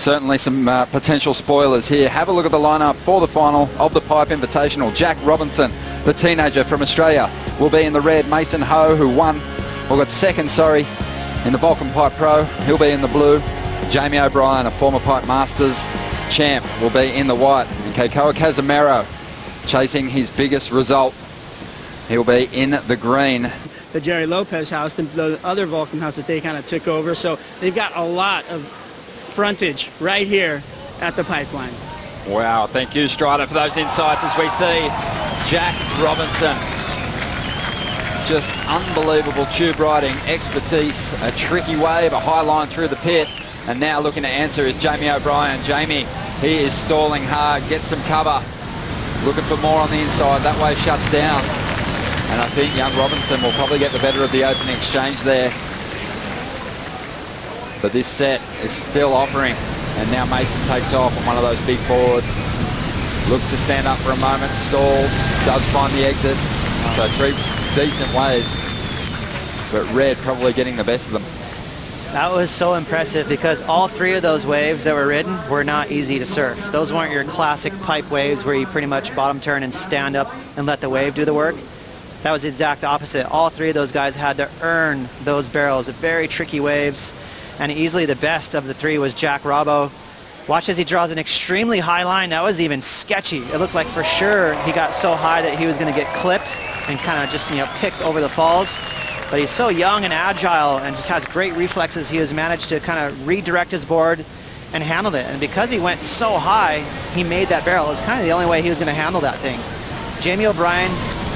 certainly some potential spoilers here. Have a look at the lineup for the final of the Pipe Invitational. Jack Robinson, the teenager from Australia, will be in the red. Mason Ho, who got second, in the Vulcan Pipe Pro, he'll be in the blue. Jamie O'Brien, a former Pipe Masters champ, will be in the white. And Keikoa Casimiro, chasing his biggest result, he'll be in the green. The Jerry Lopez house, the other Vulcan house that they kind of took over, so they've got a lot of frontage right here at the pipeline. Wow, thank you, Strider, for those insights as we see Jack Robinson. Just unbelievable tube riding expertise, a tricky wave, a high line through the pit, and now looking to answer is Jamie O'Brien. Jamie, he is stalling hard, gets some cover, looking for more on the inside. That wave shuts down, and I think young Robinson will probably get the better of the opening exchange there. But this set is still offering, and now Mason takes off on one of those big boards. Looks to stand up for a moment, stalls, does find the exit. So 3 decent waves, but red probably getting the best of them. That was so impressive because all 3 of those waves that were ridden were not easy to surf. Those weren't your classic pipe waves where you pretty much bottom turn and stand up and let the wave do the work. That was the exact opposite. All 3 of those guys had to earn those barrels. Very tricky waves, and easily the best of the 3 was Jack Robbo. Watch as he draws an extremely high line. That was even sketchy. It looked like for sure he got so high that he was going to get clipped and kind of just, picked over the falls. But he's so young and agile and just has great reflexes. He has managed to kind of redirect his board and handled it. And because he went so high, he made that barrel. It was kind of the only way he was going to handle that thing. Jamie O'Brien,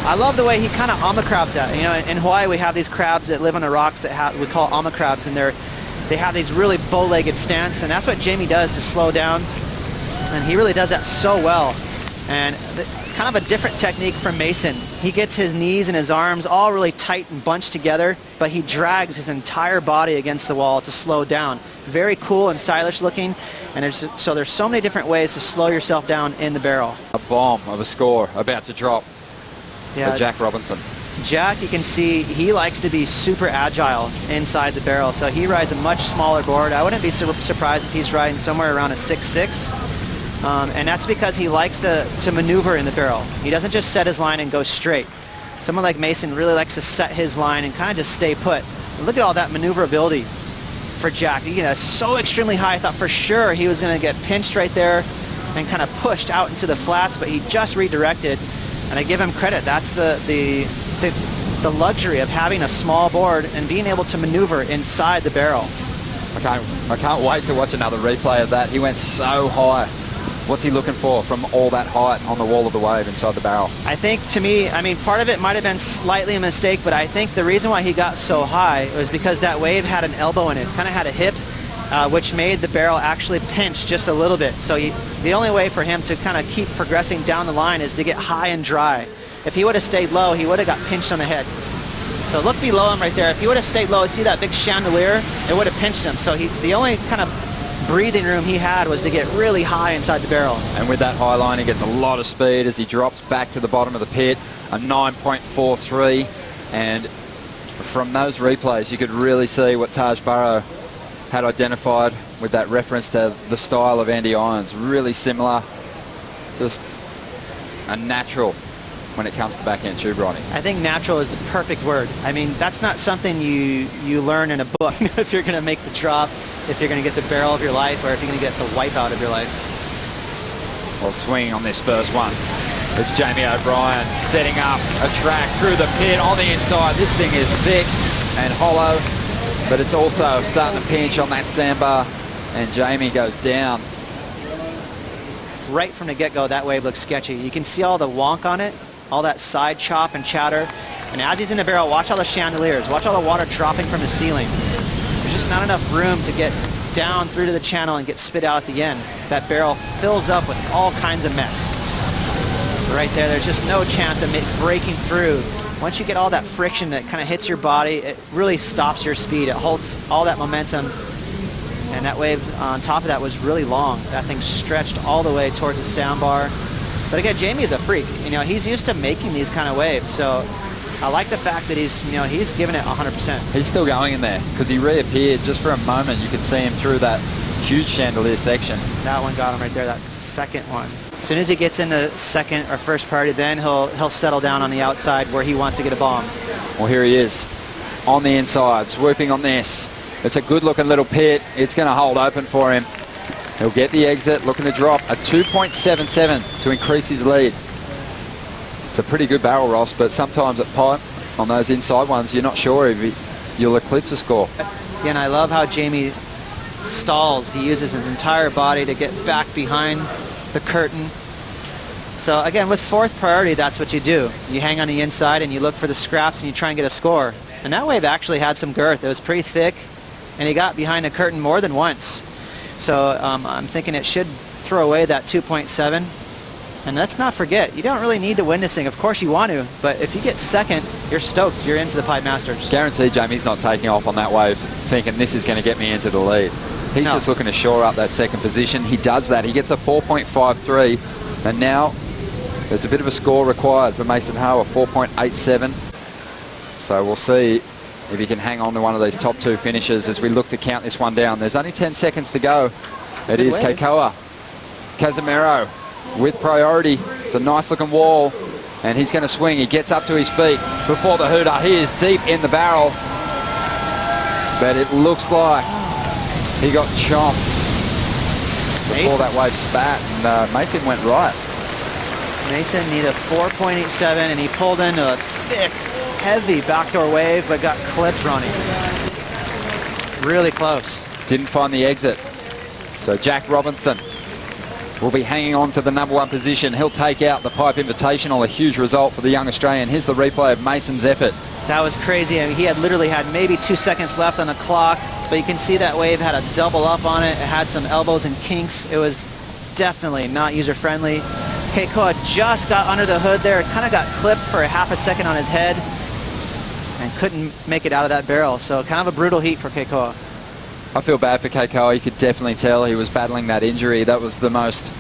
I love the way he kind of alma crabs that. In Hawaii we have these crabs that live on the rocks that we call alma crabs, and they have these really bow-legged stance, and that's what Jamie does to slow down, and he really does that so well. And kind of a different technique from Mason. He gets his knees and his arms all really tight and bunched together, but he drags his entire body against the wall to slow down. Very cool and stylish looking, and there's so many different ways to slow yourself down in the barrel. A bomb of a score about to drop for Jack Robinson. Jack, you can see he likes to be super agile inside the barrel, so he rides a much smaller board. I wouldn't be surprised if he's riding somewhere around a 6.6, and that's because he likes to maneuver in the barrel. He doesn't just set his line and go straight. Someone like Mason really likes to set his line and kind of just stay put. And look at all that maneuverability for Jack. He so extremely high, I thought for sure he was going to get pinched right there and kind of pushed out into the flats, but he just redirected, and I give him credit. That's the luxury of having a small board and being able to maneuver inside the barrel. I can't wait to watch another replay of that. He went so high. What's he looking for from all that height on the wall of the wave inside the barrel? I think, to me, part of it might have been slightly a mistake, but I think the reason why he got so high was because that wave had an elbow in it, kind of had a hip, which made the barrel actually pinch just a little bit. So the only way for him to kind of keep progressing down the line is to get high and dry. If he would have stayed low, he would have got pinched on the head. So look below him right there. If he would have stayed low, see that big chandelier? It would have pinched him. So the only kind of breathing room he had was to get really high inside the barrel. And with that high line, he gets a lot of speed as he drops back to the bottom of the pit, a 9.43. And from those replays, you could really see what Taj Burrow had identified with that reference to the style of Andy Irons. Really similar, just a natural when it comes to backhand tube riding. I think natural is the perfect word. That's not something you learn in a book if you're going to make the drop, if you're going to get the barrel of your life, or if you're going to get the wipeout of your life. Well, swinging on this first one, it's Jamie O'Brien setting up a track through the pit on the inside. This thing is thick and hollow, but it's also starting to pinch on that sandbar, and Jamie goes down. Right from the get-go, that wave looks sketchy. You can see all the wonk on it, all that side chop and chatter. And as he's in the barrel, watch all the chandeliers. Watch all the water dropping from the ceiling. There's just not enough room to get down through to the channel and get spit out at the end. That barrel fills up with all kinds of mess. Right there, there's just no chance of it breaking through. Once you get all that friction that kind of hits your body, it really stops your speed. It holds all that momentum. And that wave on top of that was really long. That thing stretched all the way towards the soundbar. But again, Jamie is a freak. He's used to making these kind of waves. So I like the fact that he's giving it 100%. He's still going in there because he reappeared just for a moment. You could see him through that Huge chandelier section. That one got him right there, that second one. As soon as he gets into second or first priority, then he'll settle down on the outside where he wants to get a bomb. Well, here he is on the inside, swooping on this. It's a good looking little pit. It's going to hold open for him. He'll get the exit, looking to drop a 2.77 to increase his lead. It's a pretty good barrel, Ross, but sometimes at pipe, on those inside ones, you're not sure if you'll eclipse a score. Yeah, and I love how Jamie stalls. He uses his entire body to get back behind the curtain. So again, with fourth priority, that's what you do. You hang on the inside and you look for the scraps and you try and get a score. And that wave actually had some girth. It was pretty thick, and he got behind the curtain more than once. So I'm thinking it should throw away that 2.7. And let's not forget, you don't really need to win this thing. Of course you want to, but if you get second, you're stoked. You're into the Pipe Masters. Guaranteed Jamie's not taking off on that wave thinking this is going to get me into the lead. He's just looking to shore up that second position. He does that. He gets a 4.53, and now there's a bit of a score required for Mason Ho, a 4.87. So we'll see if he can hang on to one of these top two finishes as we look to count this one down. There's only 10 seconds to go. It is Keikoa Casimiro with priority. It's a nice looking wall, and he's going to swing. He gets up to his feet before the hooter. He is deep in the barrel, but it looks like he got chomped before that wave spat, and Mason went right. Mason needed a 4.87, and he pulled into a thick, heavy backdoor wave, but got clipped running. Really close. Didn't find the exit. So Jack Robinson will be hanging on to the #1 position. He'll take out the Pipe Invitational, a huge result for the young Australian. Here's the replay of Mason's effort. That was crazy. I mean, he had literally had maybe 2 seconds left on the clock, but you can see that wave had a double up on it. It had some elbows and kinks. It was definitely not user-friendly. Keikoa just got under the hood there. It kind of got clipped for a half a second on his head and couldn't make it out of that barrel. So kind of a brutal heat for Keikoa. I feel bad for Keikoa. You could definitely tell he was battling that injury. That was the most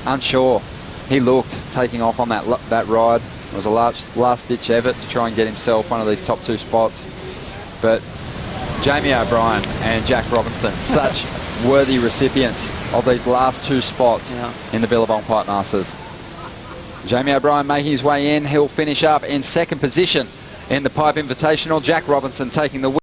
unsure he looked taking off on that ride. It was a last-ditch effort to try and get himself one of these top two spots. But Jamie O'Brien and Jack Robinson, such worthy recipients of these last two spots in the Billabong Pipe Masters. Jamie O'Brien making his way in. He'll finish up in second position in the Pipe Invitational. Jack Robinson taking the win.